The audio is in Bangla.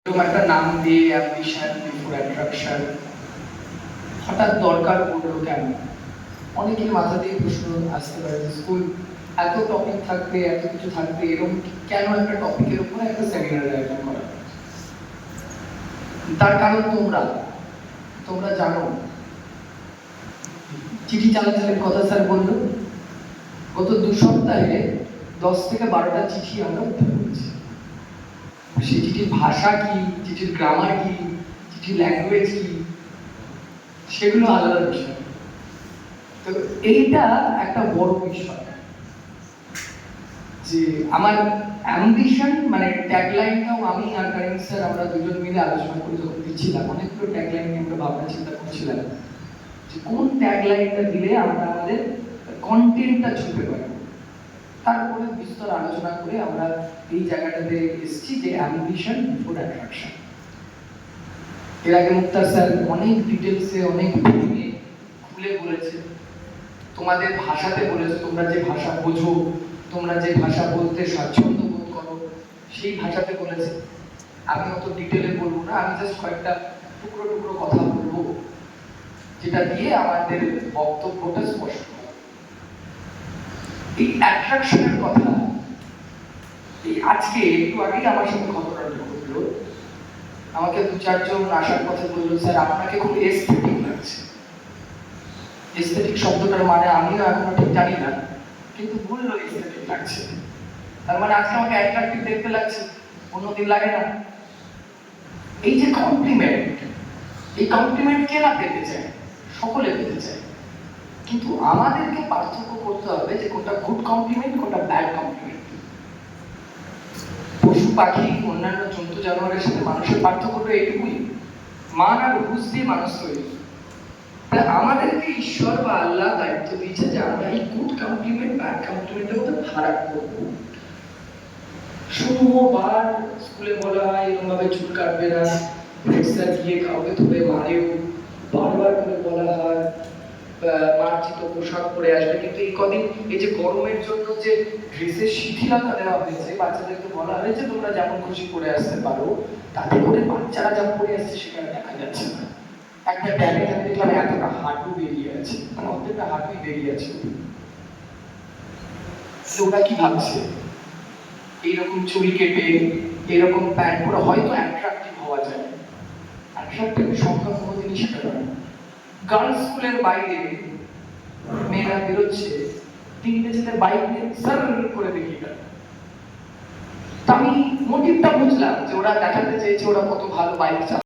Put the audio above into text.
এরকম একটা নাম দিয়ে অ্যাম্বিশন বিফোর অ্যাট্রাকশন হঠাৎ দরকার পড়লো কেন? অনেকের মাথা দিয়ে প্রশ্ন আসতে পারে যে স্কুল এত টপিক থাকবে, এত কিছু থাকবে, এরকম কেন একটা টপিকের উপর একটা সেমিনার আয়োজন করা? তার কারণ তোমরা জানো, চিঠি চালাচালের কথা স্যার বললো, গত 2 সপ্তাহে 10 থেকে 12টা চিঠি আমরা উদ্ধার করেছি। সেই চিঠির ভাষা কি, চিঠির গ্রামার কি, চিঠির ল্যাঙ্গুয়েজ কি, সেগুলো আলাদা বিষয়। তো এইটা একটা বড় বিষয় যে আমার অ্যাম্বিশন, মানে ট্যাগলাইনটাও আমি আর কারিম স্যার আমরা দুজন মিলে আলোচনা করে যখন দিচ্ছিলাম, অনেকগুলো ট্যাগলাইন নিয়ে আমরা ভাবনা চিন্তা করছিলাম যে কোন ট্যাগলাইনটা দিলে আমরা আমাদের কন্টেন্টটা ছুপে পারবো। তারপরে বিস্তর আলোচনা করে আমরা এই জায়গাটাতে এসেছি যে অ্যাম্বিশন বিফোর অ্যাট্রাকশন। এর আগে মুক্তার স্যার অনেক ডিটেলসে অনেক ভেঙে খুলে বলেছে, তোমাদের ভাষাতে বলেছে, তোমরা যে ভাষা বোঝো, তোমরা যে ভাষা বলতে স্বাচ্ছন্দ্য বোধ করো, সেই ভাষাতে বলেছে। আমি অত ডিটেলে বলবো না, আমি জাস্ট কয়েকটা টুকরো টুকরো কথা বলবো যেটা দিয়ে আমাদের বক্তব্যটা স্পষ্ট হবে। এই অ্যাট্রাকশনের কথা, এই আজকে একটু আগেই আমার সাথে ঘটনাটা ঘটলো। আমাকে 2-4 জন আসার কথা বললো, স্যার আপনাকে খুব এস্থেটিক লাগছে। এস্থেটিক শব্দটার মানে আমিও এখনো ঠিক জানি না, কিন্তু বললো এস্থেটিক লাগছে। তার মানে আজকে আমাকে অ্যাট্রাক্টিভ দেখতে লাগছে, অন্যদিন লাগে না। এই যে কমপ্লিমেন্ট, এই কমপ্লিমেন্ট কে না পেতে চায়? সকলে পেতে চায়। কিন্তু আমাদেরকে পার্থক্য করতে হবে যে কোনটা গুড কমপ্লিমেন্ট, কোনটা ব্যাড কমপ্লিমেন্ট। পশু পাখি অন্যান্য জন্তু জানোয়ারের সাথে মানুষের পার্থক্যটা এইটুকুই, মান আর হুঁশ দিয়ে মানুষ তৈরি। তাই আমাদেরকে ঈশ্বর বা আল্লাহ দায়িত্ব দিয়েছে যে আমরা এই গুড কমপ্লিমেন্ট ব্যাড কমপ্লিমেন্টের মধ্যে ফারাক করব। সমূহবার স্কুলে বলা হয় এরকম ভাবে চুল কাটবে না, স্যার গিয়ে কাউকে ধরে মারেও, বারবার করে বলা হয় মার্জিত পোশাক পরে আসবে। কিন্তু এই কদিন এই যে গরমের জন্য যে ড্রেসের শিথিলতা দেওয়া হয়েছে, বাচ্চাদেরকে বলা হয়েছে তোমরা যেমন খুশি পরে আসতে পারো, তাতে করে বাচ্চারা যা পরে আসছে সেখানে দেখা যাচ্ছে না। একটা ড্যামেজ আমি দেখলাম এতটা হাঁটু বেরিয়ে আছে, মানে অর্ধেকটা হাঁটুই বেরিয়ে আছে। ওরা কি ভাবছে এইরকম চুল কেটে এরকম প্যান্ট পরে হয়তো অ্যাট্রাক্টিভ হওয়া যায়? অ্যাট্রাক্টিভ সংখ্যা কোনোদিনই সেটা নয়। গার্লস স্কুলের বাইরে মেয়েরা বেরোচ্ছে, 3টে ছেলে বাইক নিয়ে সার করে বেরিয়ে গেল। আমি মোটিভটা বুঝলাম যে ওরা দেখাতে চেয়েছে ওরা কত ভালো বাইক চালায়।